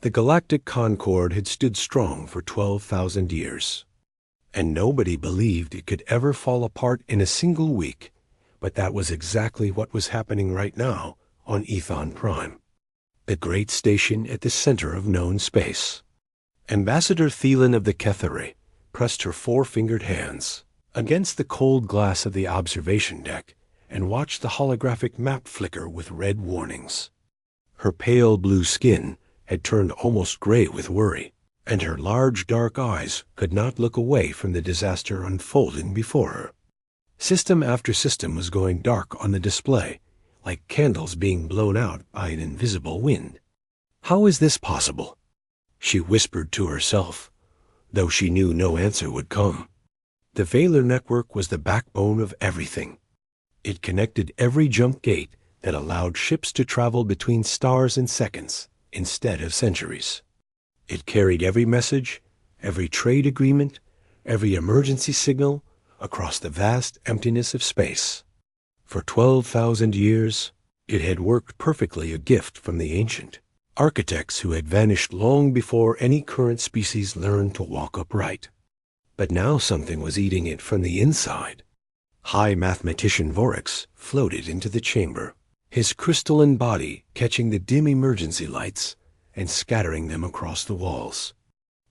The Galactic Concord had stood strong for 12,000 years, and nobody believed it could ever fall apart in a single week, but that was exactly what was happening right now on Ethon Prime, the great station at the center of known space. Ambassador Thielen of the Ketheri pressed her four-fingered hands against the cold glass of the observation deck and watched the holographic map flicker with red warnings. Her pale blue skin had turned almost gray with worry, and her large dark eyes could not look away from the disaster unfolding before her. System after system was going dark on the display, like candles being blown out by an invisible wind. How is this possible? She whispered to herself, though she knew no answer would come. The Valor network was the backbone of everything. It connected every jump gate that allowed ships to travel between stars in seconds instead of centuries. It carried every message, every trade agreement, every emergency signal across the vast emptiness of space. For 12,000 years, it had worked perfectly, a gift from the ancient architects who had vanished long before any current species learned to walk upright. But now something was eating it from the inside. High mathematician Vorix floated into the chamber, his crystalline body catching the dim emergency lights and scattering them across the walls.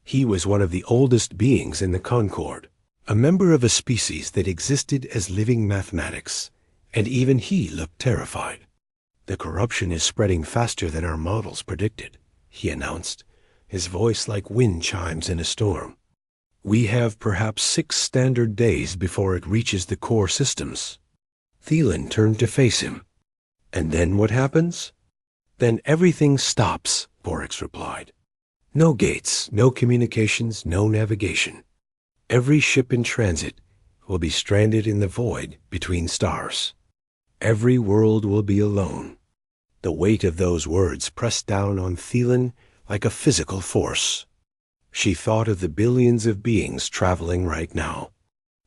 He was one of the oldest beings in the Concord, a member of a species that existed as living mathematics, and even he looked terrified. "The corruption is spreading faster than our models predicted," he announced, his voice like wind chimes in a storm. "We have perhaps 6 standard days before it reaches the core systems." Thielen turned to face him. "And then what happens?" "Then everything stops," Vorix replied. "No gates, no communications, no navigation. Every ship in transit will be stranded in the void between stars. Every world will be alone." The weight of those words pressed down on Thielen like a physical force. She thought of the billions of beings traveling right now,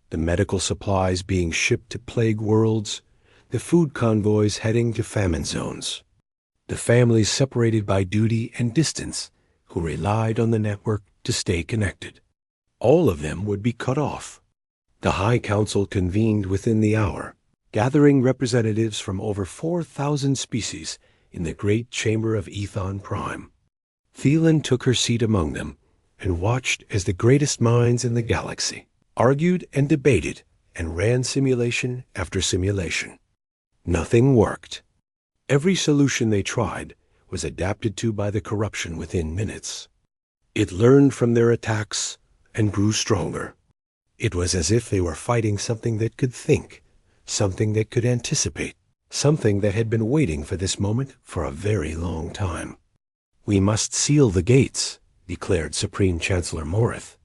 the medical supplies being shipped to plague worlds, the food convoys heading to famine zones, the families separated by duty and distance who relied on the network to stay connected. All of them would be cut off. The High Council convened within the hour, gathering representatives from over 4,000 species in the great chamber of Ethon Prime. Thielen took her seat among them and watched as the greatest minds in the galaxy argued and debated and ran simulation after simulation. Nothing worked. Every solution they tried was adapted to by the corruption within minutes. It learned from their attacks and grew stronger. It was as if they were fighting something that could think, something that could anticipate, something that had been waiting for this moment for a very long time. "We must seal the gates," declared Supreme Chancellor Morith,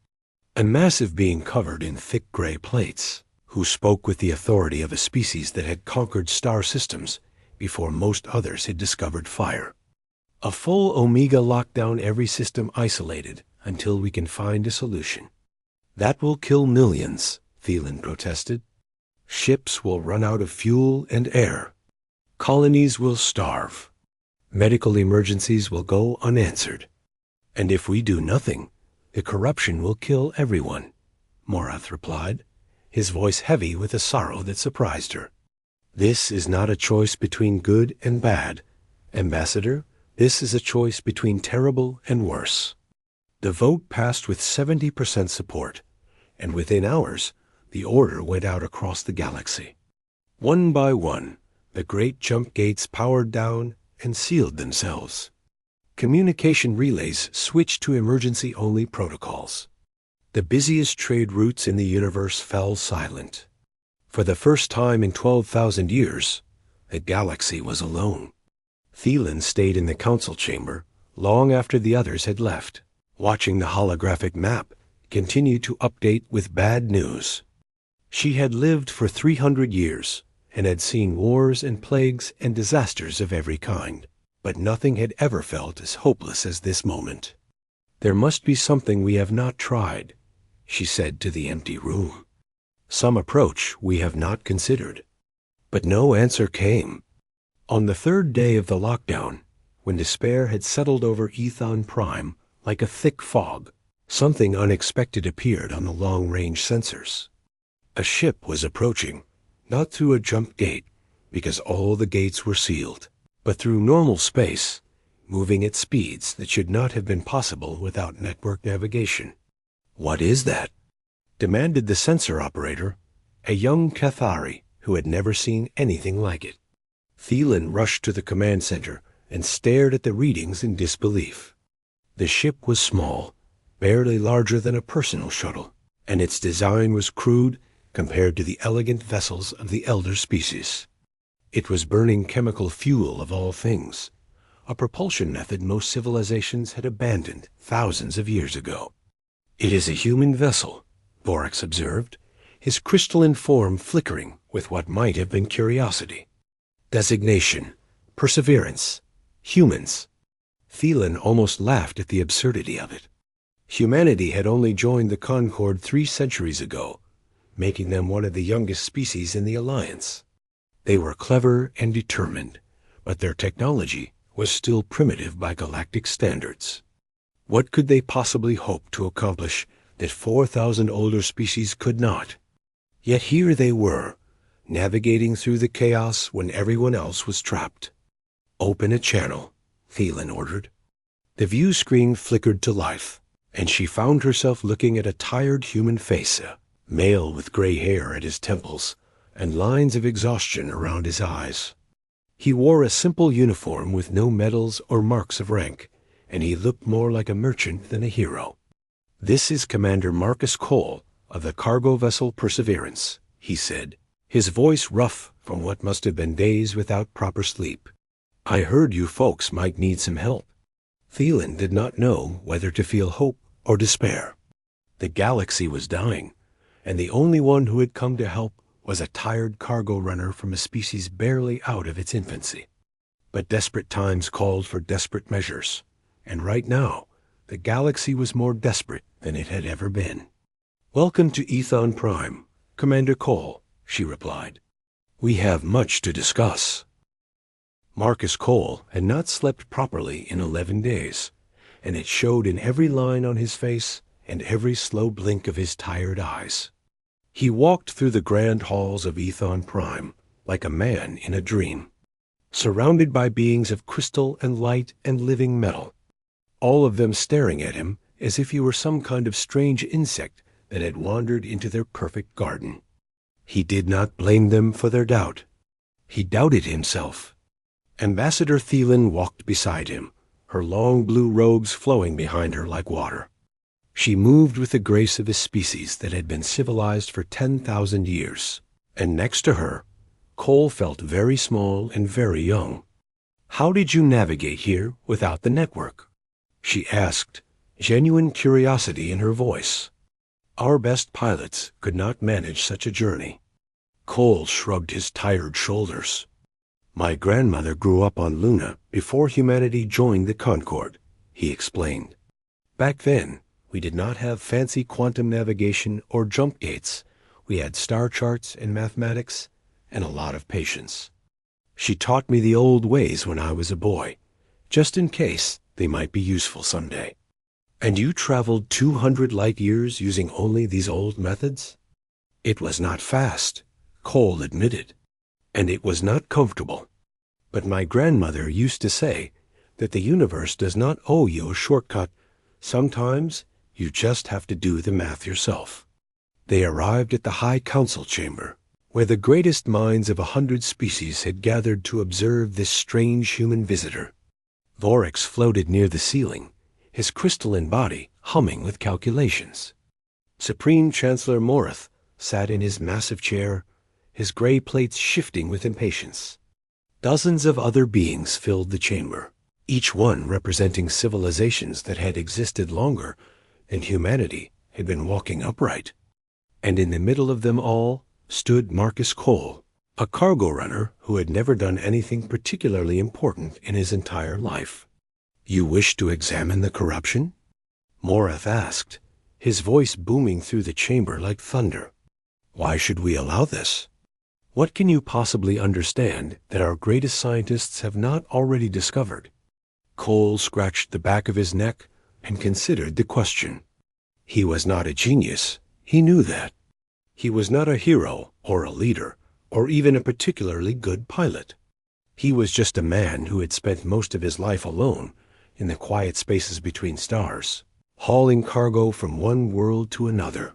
a massive being covered in thick gray plates, who spoke with the authority of a species that had conquered star systems before most others had discovered fire. "A full Omega lockdown, every system isolated until we can find a solution." "That will kill millions," Thielen protested. "Ships will run out of fuel and air. Colonies will starve. Medical emergencies will go unanswered. And if we do nothing, the corruption will kill everyone," Morath replied, his voice heavy with a sorrow that surprised her. "This is not a choice between good and bad, Ambassador. This is a choice between terrible and worse." The vote passed with 70% support, and within hours, the order went out across the galaxy. One by one, the great jump gates powered down and sealed themselves. Communication relays switched to emergency-only protocols. The busiest trade routes in the universe fell silent. For the first time in 12,000 years, the galaxy was alone. Thielen stayed in the council chamber long after the others had left, watching the holographic map continue to update with bad news. She had lived for 300 years and had seen wars and plagues and disasters of every kind, but nothing had ever felt as hopeless as this moment. "There must be something we have not tried," she said to the empty room. "Some approach we have not considered." But no answer came. On the third day of the lockdown, when despair had settled over Ethon Prime like a thick fog, something unexpected appeared on the long-range sensors. A ship was approaching, not through a jump gate, because all the gates were sealed, but through normal space, moving at speeds that should not have been possible without network navigation. "What is that?" demanded the sensor operator, a young Cathari who had never seen anything like it. Thielen rushed to the command center and stared at the readings in disbelief. The ship was small, barely larger than a personal shuttle, and its design was crude compared to the elegant vessels of the elder species. It was burning chemical fuel of all things, a propulsion method most civilizations had abandoned thousands of years ago. "It is a human vessel," Vorax observed, his crystalline form flickering with what might have been curiosity. "Designation: Perseverance. Humans." Thielen almost laughed at the absurdity of it. Humanity had only joined the Concord 3 centuries ago, making them one of the youngest species in the Alliance. They were clever and determined, but their technology was still primitive by galactic standards. What could they possibly hope to accomplish that 4,000 older species could not? Yet here they were, navigating through the chaos when everyone else was trapped. "Open a channel," Thielen ordered. The view screen flickered to life, and she found herself looking at a tired human face, a male with gray hair at his temples and lines of exhaustion around his eyes. He wore a simple uniform with no medals or marks of rank, and he looked more like a merchant than a hero. "This is Commander Marcus Cole of the cargo vessel Perseverance," he said, his voice rough from what must have been days without proper sleep. "I heard you folks might need some help." Thielen did not know whether to feel hope or despair. The galaxy was dying, and the only one who had come to help was a tired cargo runner from a species barely out of its infancy. But desperate times called for desperate measures, and right now, the galaxy was more desperate than it had ever been. "Welcome to Ethon Prime, Commander Cole," she replied. "We have much to discuss." Marcus Cole had not slept properly in 11 days, and it showed in every line on his face and every slow blink of his tired eyes. He walked through the grand halls of Ethon Prime like a man in a dream, surrounded by beings of crystal and light and living metal, all of them staring at him as if he were some kind of strange insect that had wandered into their perfect garden. He did not blame them for their doubt. He doubted himself. Ambassador Thielen walked beside him, her long blue robes flowing behind her like water. She moved with the grace of a species that had been civilized for 10,000 years, and next to her, Cole felt very small and very young. "How did you navigate here without the network?" she asked, genuine curiosity in her voice. "Our best pilots could not manage such a journey." Cole shrugged his tired shoulders. "My grandmother grew up on Luna before humanity joined the Concord," he explained. "Back then, we did not have fancy quantum navigation or jump gates. We had star charts and mathematics and a lot of patience. She taught me the old ways when I was a boy, just in case they might be useful someday." "And you traveled 200 light years using only these old methods?" "It was not fast," Cole admitted, "and it was not comfortable. But my grandmother used to say that the universe does not owe you a shortcut. Sometimes you just have to do the math yourself." They arrived at the High Council chamber, where the greatest minds of 100 species had gathered to observe this strange human visitor. Vorax floated near the ceiling, his crystalline body humming with calculations. Supreme Chancellor Morith sat in his massive chair, his gray plates shifting with impatience. Dozens of other beings filled the chamber, each one representing civilizations that had existed longer than humanity had been walking upright. And in the middle of them all stood Marcus Cole, a cargo runner who had never done anything particularly important in his entire life. "You wish to examine the corruption?" Morith asked, his voice booming through the chamber like thunder. "Why should we allow this? What can you possibly understand that our greatest scientists have not already discovered? Cole scratched the back of his neck and considered the question. He was not a genius. He knew that. He was not a hero or a leader or even a particularly good pilot. He was just a man who had spent most of his life alone in the quiet spaces between stars, hauling cargo from one world to another.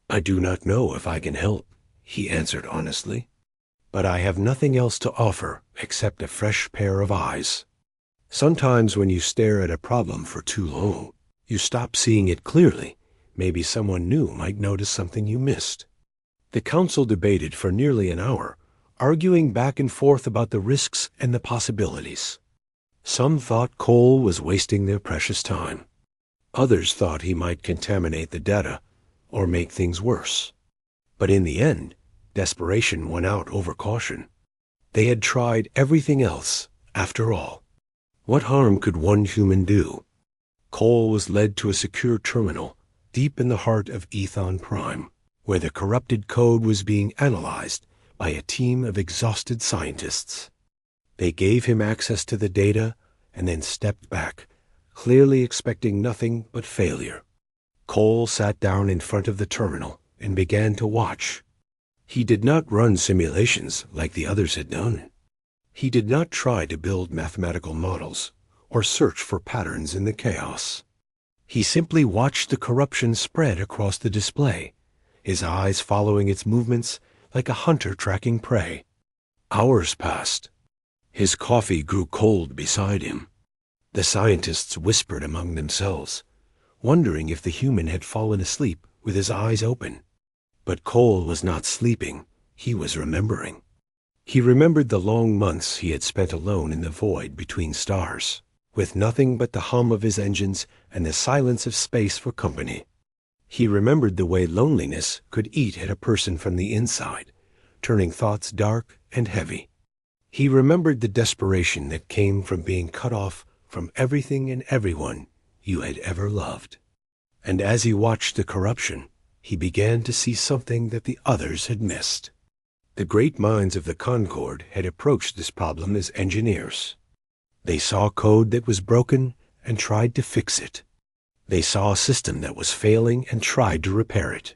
"I do not know if I can help," he answered honestly. "But I have nothing else to offer except a fresh pair of eyes. Sometimes when you stare at a problem for too long, you stop seeing it clearly. Maybe someone new might notice something you missed." The council debated for nearly an hour, arguing back and forth about the risks and the possibilities. Some thought Cole was wasting their precious time. Others thought he might contaminate the data or make things worse. But in the end, desperation won out over caution. They had tried everything else, after all. What harm could one human do? Cole was led to a secure terminal deep in the heart of Ethon Prime, where the corrupted code was being analyzed by a team of exhausted scientists. They gave him access to the data and then stepped back, clearly expecting nothing but failure. Cole sat down in front of the terminal and began to watch. He did not run simulations like the others had done. He did not try to build mathematical models or search for patterns in the chaos. He simply watched the corruption spread across the display, his eyes following its movements like a hunter tracking prey. Hours passed. His coffee grew cold beside him. The scientists whispered among themselves, wondering if the human had fallen asleep with his eyes open. But Cole was not sleeping. He was remembering. He remembered the long months he had spent alone in the void between stars, with nothing but the hum of his engines and the silence of space for company. He remembered the way loneliness could eat at a person from the inside, turning thoughts dark and heavy. He remembered the desperation that came from being cut off from everything and everyone you had ever loved. And as he watched the corruption, he began to see something that the others had missed. The great minds of the Concord had approached this problem as engineers. They saw code that was broken and tried to fix it. They saw a system that was failing and tried to repair it.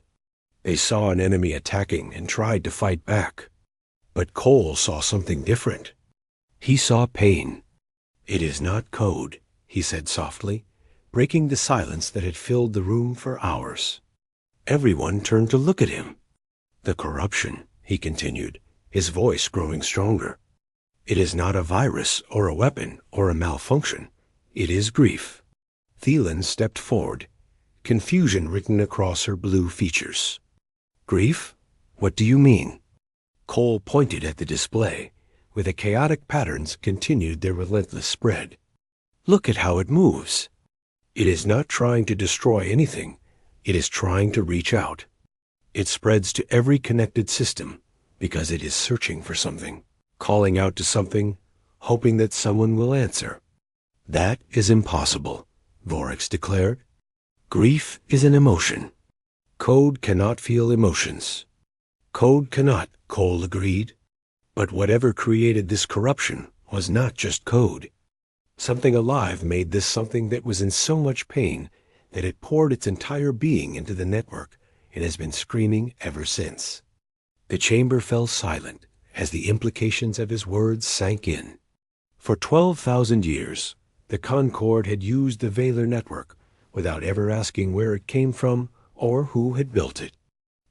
They saw an enemy attacking and tried to fight back. But Cole saw something different. He saw pain. "It is not code," he said softly, breaking the silence that had filled the room for hours. Everyone turned to look at him. "The corruption," he continued, his voice growing stronger. "It is not a virus or a weapon or a malfunction. It is grief." Thielen stepped forward, confusion written across her blue features. "Grief? What do you mean?" Cole pointed at the display, where the chaotic patterns continued their relentless spread. "Look at how it moves. It is not trying to destroy anything. It is trying to reach out. It spreads to every connected system because it is searching for something, calling out to something, hoping that someone will answer." "That is impossible," Vorex declared. "Grief is an emotion. Code cannot feel emotions." "Code cannot," Cole agreed. But whatever created this corruption was not just code. Something alive made this something that was in so much pain that it poured its entire being into the network and has been screaming ever since. The chamber fell silent as the implications of his words sank in. For 12,000 years, the Concord had used the Vaylor network without ever asking where it came from or who had built it.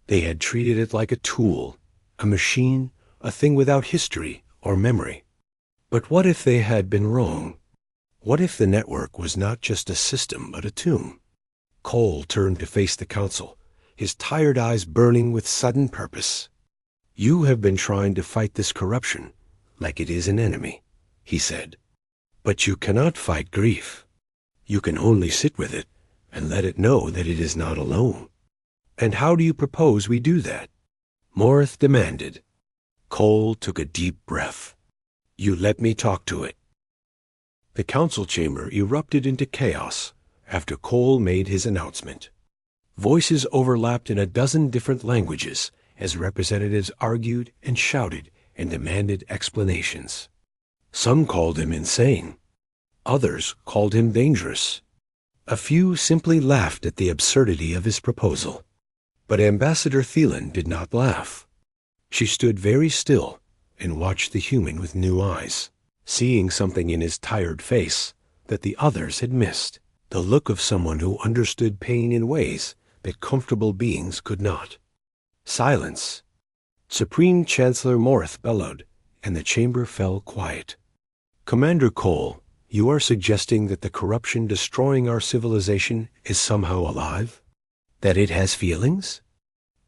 They had treated it like a tool, a machine, a thing without history or memory. But what if they had been wrong? What if the network was not just a system but a tomb? Cole turned to face the council, his tired eyes burning with sudden purpose. "You have been trying to fight this corruption like it is an enemy," he said. "But you cannot fight grief. You can only sit with it and let it know that it is not alone." "And how do you propose we do that?" Morith demanded. Cole took a deep breath. "You let me talk to it." The council chamber erupted into chaos after Cole made his announcement. Voices overlapped in a dozen different languages as representatives argued and shouted and demanded explanations. Some called him insane. Others called him dangerous. A few simply laughed at the absurdity of his proposal. But Ambassador Thielen did not laugh. She stood very still and watched the human with new eyes, seeing something in his tired face that the others had missed, the look of someone who understood pain in ways that comfortable beings could not. Silence. Supreme Chancellor Morith bellowed, and the chamber fell quiet. Commander Cole, you are suggesting that the corruption destroying our civilization is somehow alive? That it has feelings?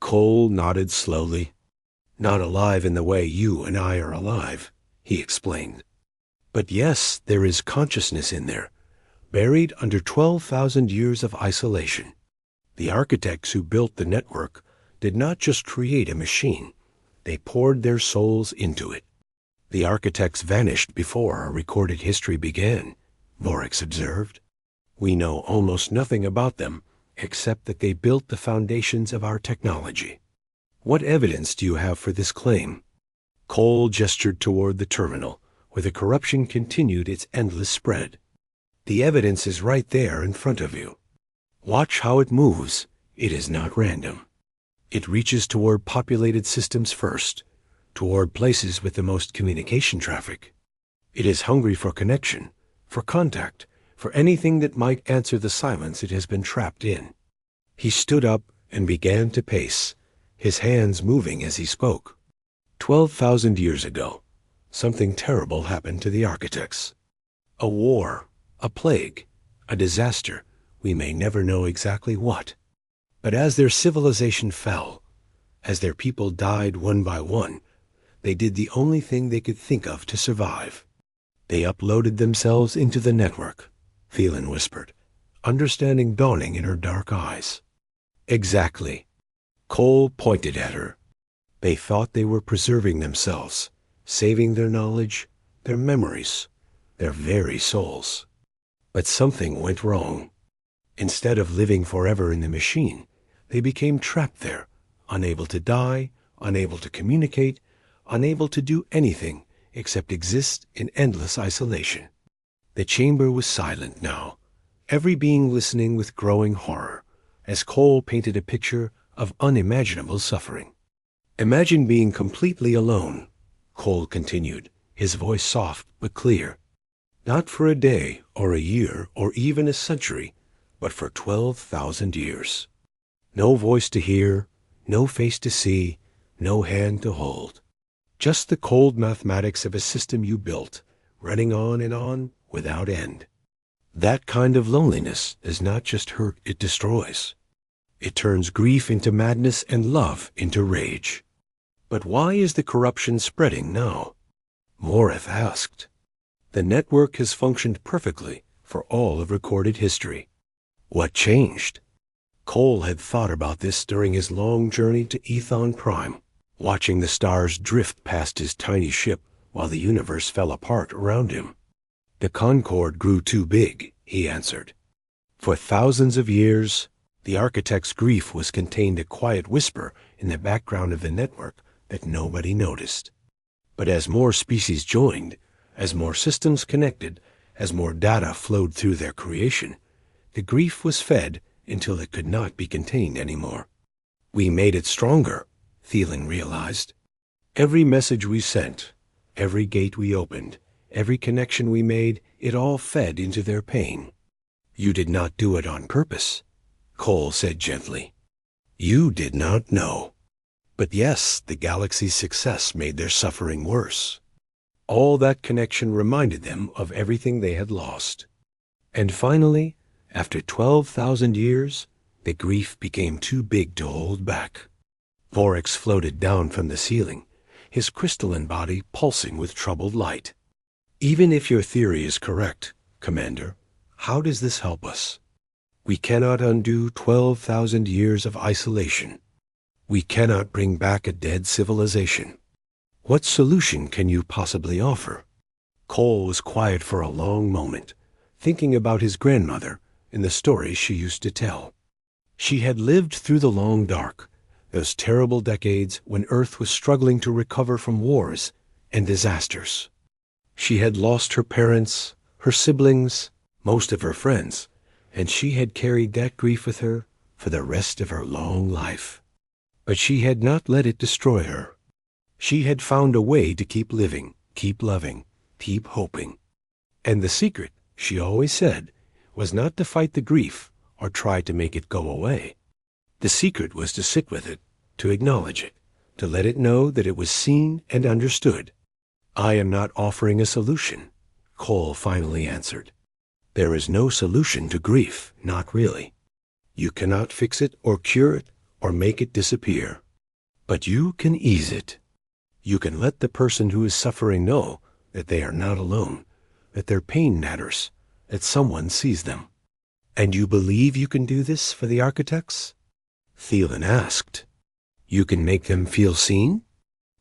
Cole nodded slowly. Not alive in the way you and I are alive, he explained. But yes, there is consciousness in there, buried under 12,000 years of isolation. The architects who built the network did not just create a machine, they poured their souls into it. The architects vanished before our recorded history began, Vorex observed. We know almost nothing about them, except that they built the foundations of our technology. What evidence do you have for this claim? Cole gestured toward the terminal, where the corruption continued its endless spread. The evidence is right there in front of you. Watch how it moves. It is not random. It reaches toward populated systems first, toward places with the most communication traffic. It is hungry for connection, for contact, for anything that might answer the silence it has been trapped in. He stood up and began to pace, his hands moving as he spoke. 12,000 years ago, something terrible happened to the architects. A war, a plague, a disaster, we may never know exactly what. But as their civilization fell, as their people died one by one, they did the only thing they could think of to survive. They uploaded themselves into the network, Thielen whispered, understanding dawning in her dark eyes. Exactly. Cole pointed at her. They thought they were preserving themselves, saving their knowledge, their memories, their very souls. But something went wrong. Instead of living forever in the machine, they became trapped there, unable to die, unable to communicate, unable to do anything except exist in endless isolation. The chamber was silent now, every being listening with growing horror, as Cole painted a picture of unimaginable suffering. Imagine being completely alone, Cole continued, his voice soft but clear. Not for a day or a year or even a century, but for 12,000 years. No voice to hear, no face to see, no hand to hold. Just the cold mathematics of a system you built, running on without end. That kind of loneliness does not just hurt, it destroys. It turns grief into madness and love into rage. But why is the corruption spreading now? Morith asked. The network has functioned perfectly for all of recorded history. What changed? Cole had thought about this during his long journey to Ethon Prime, watching the stars drift past his tiny ship while the universe fell apart around him. The Concord grew too big, he answered. For thousands of years, the architect's grief was contained a quiet whisper in the background of the network that nobody noticed. But as more species joined, as more systems connected, as more data flowed through their creation, the grief was fed until it could not be contained anymore. We made it stronger, Thielen realized. Every message we sent, every gate we opened, every connection we made, it all fed into their pain. You did not do it on purpose, Cole said gently. You did not know. But yes, the galaxy's success made their suffering worse. All that connection reminded them of everything they had lost. And finally, after 12,000 years, the grief became too big to hold back. Vorex floated down from the ceiling, his crystalline body pulsing with troubled light. Even if your theory is correct, Commander, how does this help us? We cannot undo 12,000 years of isolation. We cannot bring back a dead civilization. What solution can you possibly offer? Cole was quiet for a long moment, thinking about his grandmother and the stories she used to tell. She had lived through the long dark, those terrible decades when Earth was struggling to recover from wars and disasters. She had lost her parents, her siblings, most of her friends, and she had carried that grief with her for the rest of her long life. But she had not let it destroy her. She had found a way to keep living, keep loving, keep hoping. And the secret, she always said, was not to fight the grief or try to make it go away. The secret was to sit with it, to acknowledge it, to let it know that it was seen and understood. "I am not offering a solution," Cole finally answered. "There is no solution to grief, not really. You cannot fix it or cure it or make it disappear. But you can ease it. You can let the person who is suffering know that they are not alone, that their pain matters, that someone sees them." "And you believe you can do this for the architects?" Thielen asked. "You can make them feel seen?"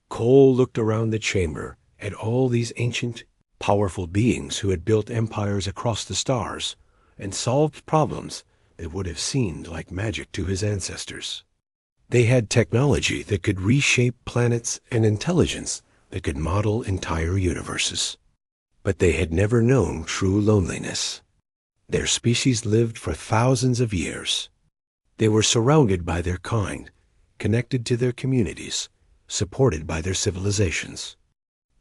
Cole looked around the chamber at all these ancient, powerful beings who had built empires across the stars and solved problems that would have seemed like magic to his ancestors. They had technology that could reshape planets and intelligence that could model entire universes. But they had never known true loneliness. Their species lived for thousands of years. They were surrounded by their kind, connected to their communities, supported by their civilizations.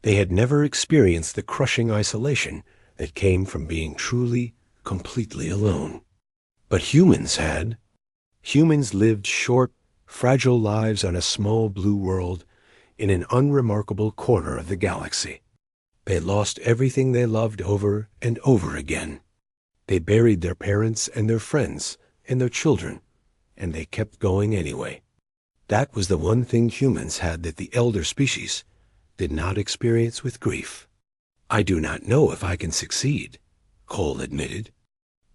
They had never experienced the crushing isolation that came from being truly, completely alone. But humans had. Humans lived short, fragile lives on a small blue world in an unremarkable corner of the galaxy. They lost everything they loved over and over again. They buried their parents and their friends and their children, and they kept going anyway. That was the one thing humans had that the elder species did not experience with grief. "I do not know if I can succeed," Cole admitted,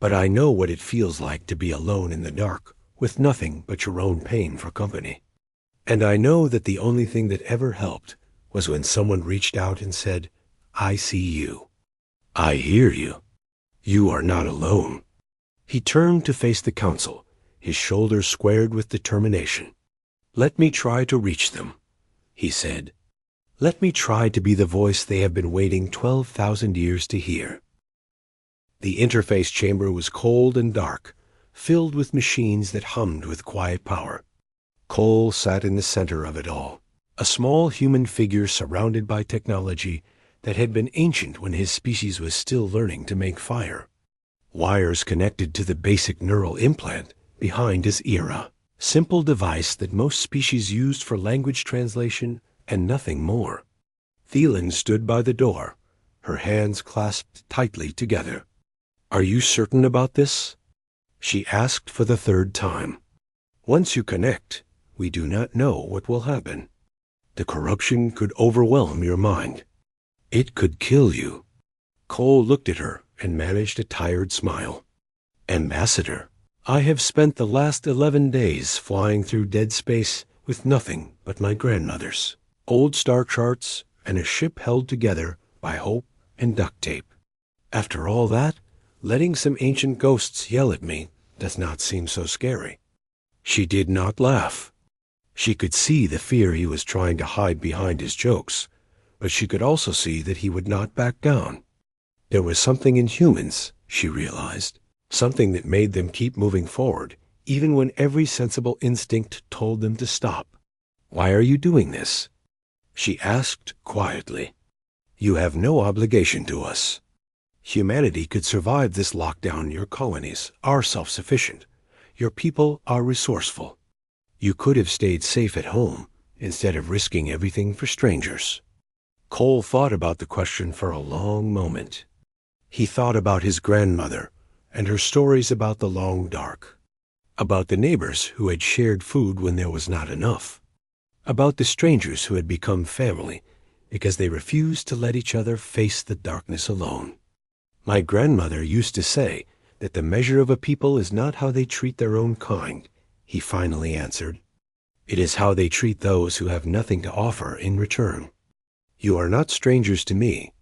"but I know what it feels like to be alone in the dark with nothing but your own pain for company. And I know that the only thing that ever helped was when someone reached out and said, 'I see you. I hear you. You are not alone.'" He turned to face the council, his shoulders squared with determination. "Let me try to reach them," he said. "Let me try to be the voice they have been waiting 12,000 years to hear." The interface chamber was cold and dark, filled with machines that hummed with quiet power. Cole sat in the center of it all, a small human figure surrounded by technology that had been ancient when his species was still learning to make fire. Wires connected to the basic neural implant behind his era, simple device that most species used for language translation and nothing more. Thielen stood by the door, her hands clasped tightly together. "Are you certain about this?" she asked for the third time. "Once you connect, we do not know what will happen. The corruption could overwhelm your mind. It could kill you." Cole looked at her and managed a tired smile. "Ambassador, I have spent the last 11 days flying through dead space with nothing but my grandmother's old star charts and a ship held together by hope and duct tape. After all that, letting some ancient ghosts yell at me does not seem so scary." She did not laugh. She could see the fear he was trying to hide behind his jokes, but she could also see that he would not back down. There was something in humans, she realized, something that made them keep moving forward, even when every sensible instinct told them to stop. "Why are you doing this?" she asked quietly. "You have no obligation to us. Humanity could survive this lockdown. Your colonies are self-sufficient. Your people are resourceful. You could have stayed safe at home instead of risking everything for strangers." Cole thought about the question for a long moment. He thought about his grandmother and her stories about the long dark, about the neighbors who had shared food when there was not enough, about the strangers who had become family because they refused to let each other face the darkness alone. "My grandmother used to say that the measure of a people is not how they treat their own kind," he finally answered. "It is how they treat those who have nothing to offer in return. You are not strangers to me.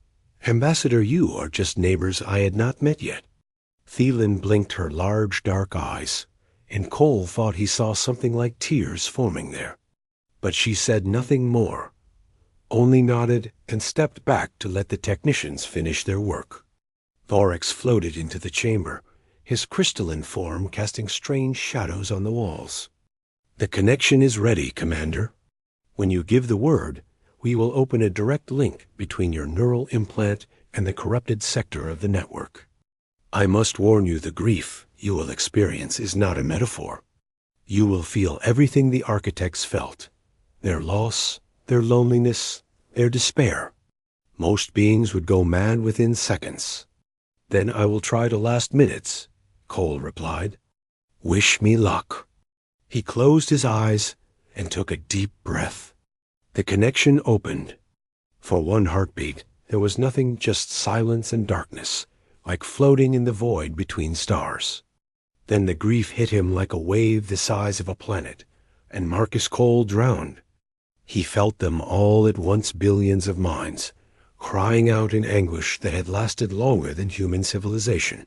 Ambassador, you are just neighbors I had not met yet." Thielen blinked her large dark eyes, and Cole thought he saw something like tears forming there. But she said nothing more, only nodded and stepped back to let the technicians finish their work. Thorax floated into the chamber, his crystalline form casting strange shadows on the walls. "The connection is ready, Commander. When you give the word, we will open a direct link between your neural implant and the corrupted sector of the network. I must warn you, the grief you will experience is not a metaphor. You will feel everything the architects felt: their loss, their loneliness, their despair. Most beings would go mad within seconds." "Then I will try to last minutes," Cole replied. "Wish me luck." He closed his eyes and took a deep breath. The connection opened. For one heartbeat, there was nothing, just silence and darkness, like floating in the void between stars. Then the grief hit him like a wave the size of a planet, and Marcus Cole drowned. He felt them all at once, billions of minds, crying out in anguish that had lasted longer than human civilization.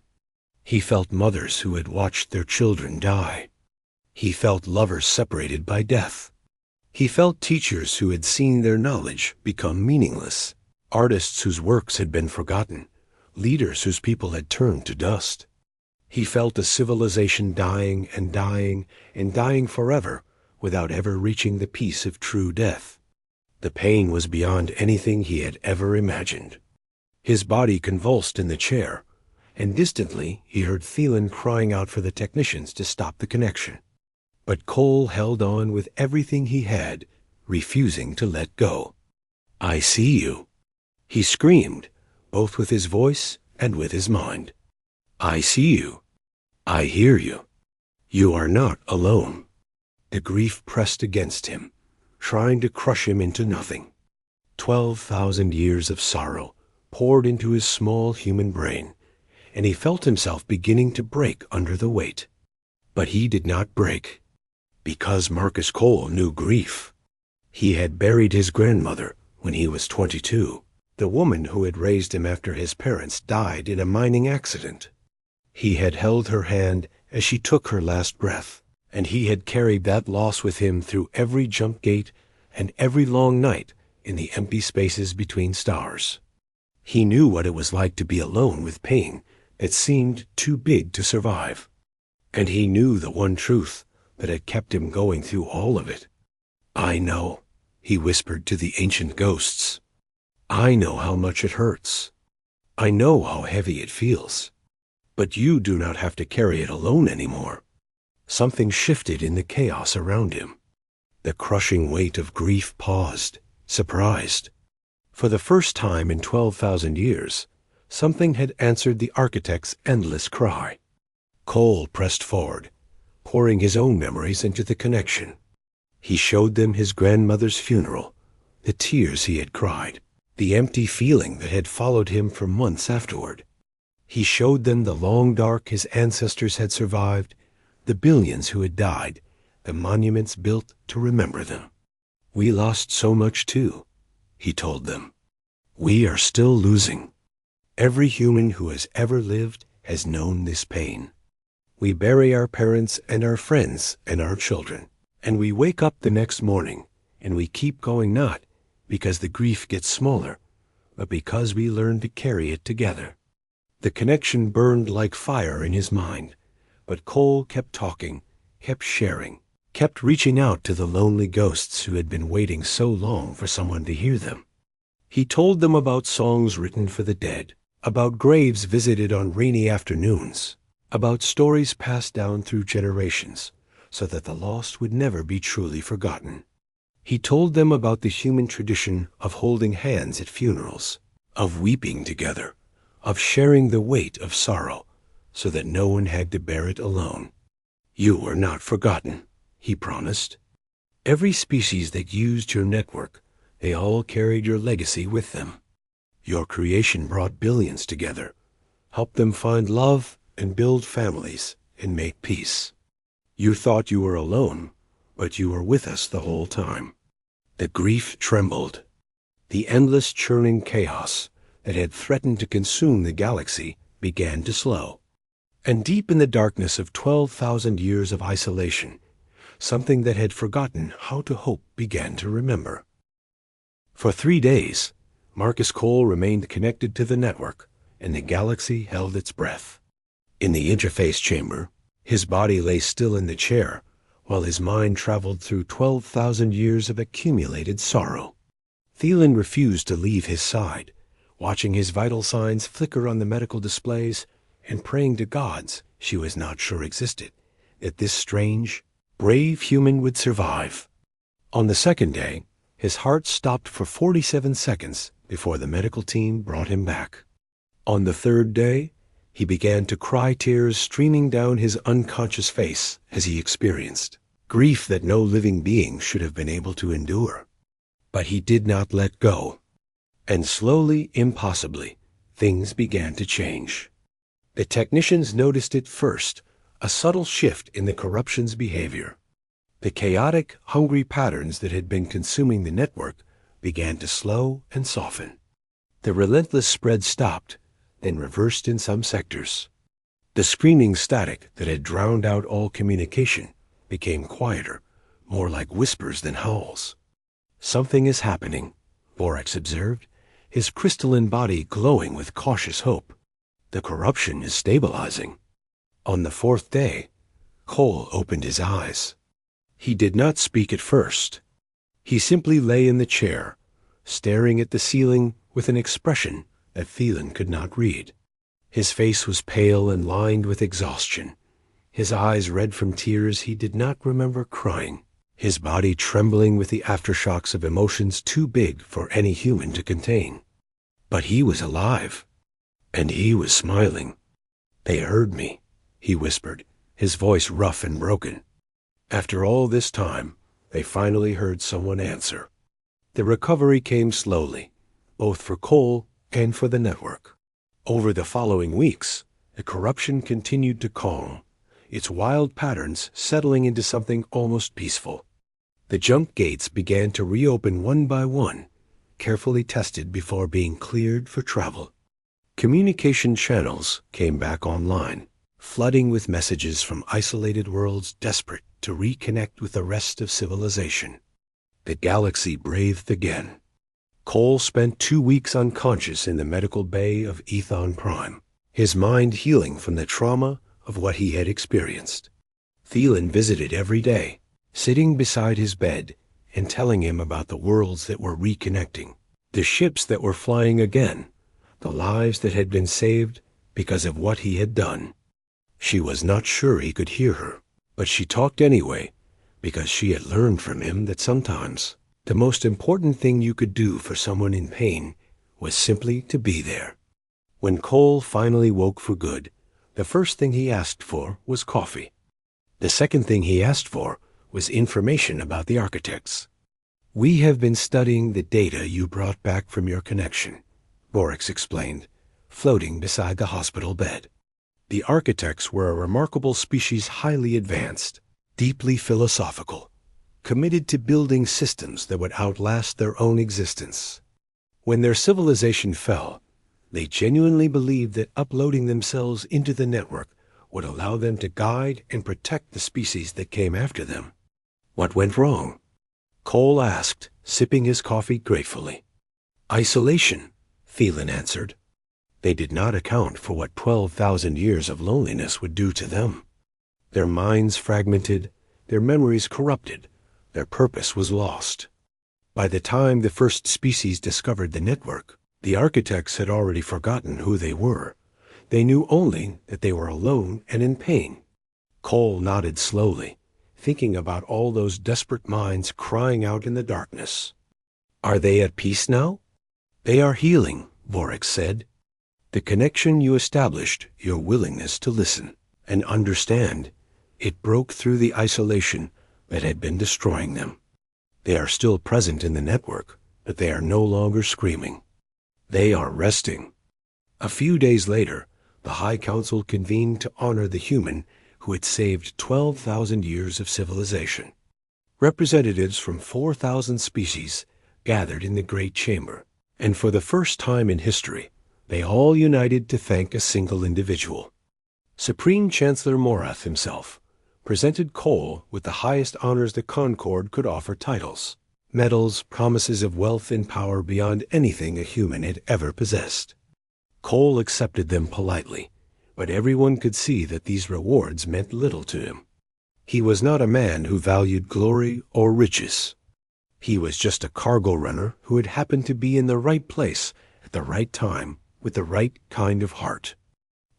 He felt mothers who had watched their children die. He felt lovers separated by death. He felt teachers who had seen their knowledge become meaningless, artists whose works had been forgotten, leaders whose people had turned to dust. He felt a civilization dying and dying and dying forever without ever reaching the peace of true death. The pain was beyond anything he had ever imagined. His body convulsed in the chair, and distantly he heard Thielen crying out for the technicians to stop the connection. But Cole held on with everything he had, refusing to let go. "I see you," he screamed, both with his voice and with his mind. "I see you. I hear you. You are not alone." The grief pressed against him, trying to crush him into nothing. 12,000 years of sorrow poured into his small human brain, and he felt himself beginning to break under the weight. But he did not break, because Marcus Cole knew grief. He had buried his grandmother when he was 22, the woman who had raised him after his parents died in a mining accident. He had held her hand as she took her last breath, and he had carried that loss with him through every jump gate and every long night in the empty spaces between stars. He knew what it was like to be alone with pain that seemed too big to survive. And he knew the one truth that had kept him going through all of it. "I know," he whispered to the ancient ghosts. "I know how much it hurts. I know how heavy it feels. But you do not have to carry it alone anymore." Something shifted in the chaos around him. The crushing weight of grief paused, surprised. For the first time in 12,000 years, something had answered the architect's endless cry. Cole pressed forward, pouring his own memories into the connection. He showed them his grandmother's funeral, the tears he had cried, the empty feeling that had followed him for months afterward. He showed them the long dark his ancestors had survived, the billions who had died, the monuments built to remember them. "We lost so much too," he told them. "We are still losing. Every human who has ever lived has known this pain. We bury our parents and our friends and our children, and we wake up the next morning, and we keep going, not because the grief gets smaller, but because we learn to carry it together." The connection burned like fire in his mind, but Cole kept talking, kept sharing, kept reaching out to the lonely ghosts who had been waiting so long for someone to hear them. He told them about songs written for the dead, about graves visited on rainy afternoons, about stories passed down through generations, so that the lost would never be truly forgotten. He told them about the human tradition of holding hands at funerals, of weeping together, of sharing the weight of sorrow, so that no one had to bear it alone. "You were not forgotten," he promised. "Every species that used your network, they all carried your legacy with them. Your creation brought billions together, helped them find love and build families and make peace. You thought you were alone, but you were with us the whole time." The grief trembled. The endless churning chaos that had threatened to consume the galaxy began to slow. And deep in the darkness of 12,000 years of isolation, something that had forgotten how to hope began to remember. For 3 days, Marcus Cole remained connected to the network, and the galaxy held its breath. In the interface chamber, his body lay still in the chair, while his mind traveled through 12,000 years of accumulated sorrow. Thielen refused to leave his side, watching his vital signs flicker on the medical displays and praying to gods she was not sure existed, that this strange, brave human would survive. On the second day, his heart stopped for 47 seconds before the medical team brought him back. On the third day, he began to cry, tears streaming down his unconscious face as he experienced grief that no living being should have been able to endure. But he did not let go. And slowly, impossibly, things began to change. The technicians noticed it first, a subtle shift in the corruption's behavior. The chaotic, hungry patterns that had been consuming the network began to slow and soften. The relentless spread stopped, then reversed in some sectors. The screaming static that had drowned out all communication became quieter, more like whispers than howls. "Something is happening," Borax observed, his crystalline body glowing with cautious hope. "The corruption is stabilizing." On the fourth day, Cole opened his eyes. He did not speak at first. He simply lay in the chair, staring at the ceiling with an expression that Thielen could not read. His face was pale and lined with exhaustion, his eyes red from tears he did not remember crying, his body trembling with the aftershocks of emotions too big for any human to contain. But he was alive, and he was smiling. "They heard me," he whispered, his voice rough and broken. After all this time, they finally heard someone answer. The recovery came slowly, both for Cole and for the network. Over the following weeks, the corruption continued to calm, its wild patterns settling into something almost peaceful. The junk gates began to reopen one by one, carefully tested before being cleared for travel. Communication channels came back online, flooding with messages from isolated worlds desperate to reconnect with the rest of civilization. The galaxy breathed again. Cole spent 2 weeks unconscious in the medical bay of Ethon Prime, his mind healing from the trauma of what he had experienced. Thielen visited every day, sitting beside his bed and telling him about the worlds that were reconnecting, the ships that were flying again, the lives that had been saved because of what he had done. She was not sure he could hear her, but she talked anyway, because she had learned from him that sometimes the most important thing you could do for someone in pain was simply to be there. When Cole finally woke for good, the first thing he asked for was coffee. The second thing he asked for was information about the architects. "We have been studying the data you brought back from your connection," Borax explained, floating beside the hospital bed. The architects were a remarkable species, highly advanced, deeply philosophical, committed to building systems that would outlast their own existence. When their civilization fell, they genuinely believed that uploading themselves into the network would allow them to guide and protect the species that came after them. "What went wrong?" Cole asked, sipping his coffee gratefully. "Isolation," Thielen answered. They did not account for what 12,000 years of loneliness would do to them. Their minds fragmented, their memories corrupted, their purpose was lost. By the time the first species discovered the network, the architects had already forgotten who they were. They knew only that they were alone and in pain. Cole nodded slowly, thinking about all those desperate minds crying out in the darkness. "Are they at peace now?" "They are healing," Borax said. "The connection you established, your willingness to listen and understand, it broke through the isolation that had been destroying them. They are still present in the network, but they are no longer screaming. They are resting." A few days later, the High Council convened to honor the human who had saved 12,000 years of civilization. Representatives from 4,000 species gathered in the Great Chamber, and for the first time in history, they all united to thank a single individual. Supreme Chancellor Morath himself presented Cole with the highest honors the Concord could offer: titles, medals, promises of wealth and power beyond anything a human had ever possessed. Cole accepted them politely, but everyone could see that these rewards meant little to him. He was not a man who valued glory or riches. He was just a cargo runner who had happened to be in the right place at the right time with the right kind of heart.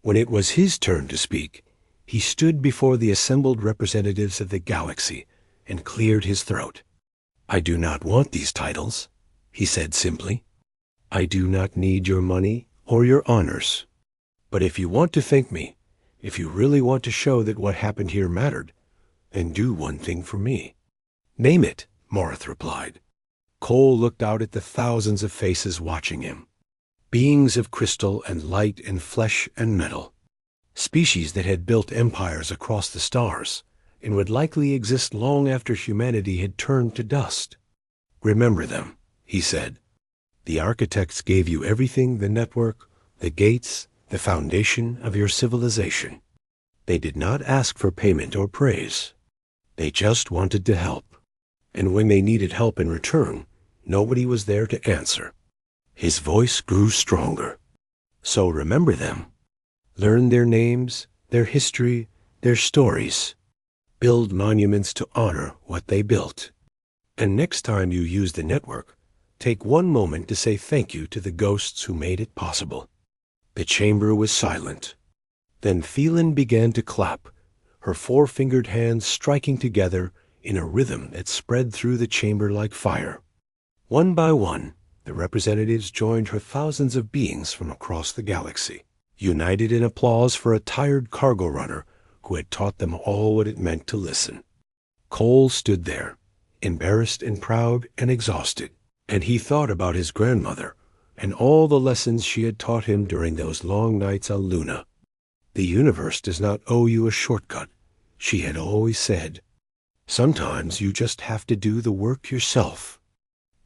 When it was his turn to speak, he stood before the assembled representatives of the galaxy and cleared his throat. "I do not want these titles," he said simply. "I do not need your money or your honors. But if you want to thank me, if you really want to show that what happened here mattered, then do one thing for me." "Name it," Marth replied. Cole looked out at the thousands of faces watching him. Beings of crystal and light and flesh and metal. Species that had built empires across the stars and would likely exist long after humanity had turned to dust. "Remember them," he said. "The architects gave you everything, the network, the gates, the foundation of your civilization. They did not ask for payment or praise. They just wanted to help. And when they needed help in return, nobody was there to answer." His voice grew stronger. "So remember them. Learn their names, their history, their stories. Build monuments to honor what they built. And next time you use the network, take one moment to say thank you to the ghosts who made it possible." The chamber was silent. Then Phelan began to clap, her four-fingered hands striking together in a rhythm that spread through the chamber like fire. One by one, the representatives joined her thousands of beings from across the galaxy, united in applause for a tired cargo runner who had taught them all what it meant to listen. Cole stood there, embarrassed and proud and exhausted, and he thought about his grandmother and all the lessons she had taught him during those long nights on Luna. "The universe does not owe you a shortcut," she had always said. "Sometimes you just have to do the work yourself."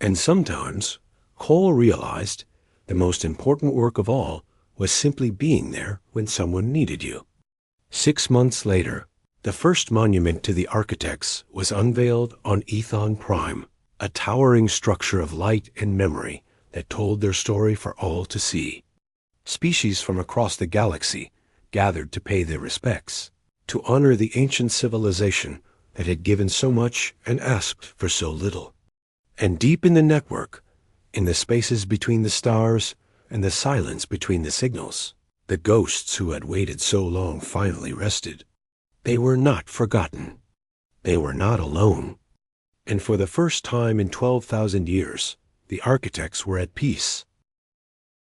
And sometimes, Cole realized, the most important work of all was simply being there when someone needed you. 6 months later, the first monument to the architects was unveiled on Ethon Prime, a towering structure of light and memory that told their story for all to see. Species from across the galaxy gathered to pay their respects, to honor the ancient civilization that had given so much and asked for so little. And deep in the network, in the spaces between the stars and the silence between the signals, the ghosts who had waited so long finally rested. They were not forgotten. They were not alone. And for the first time in 12,000 years, the architects were at peace.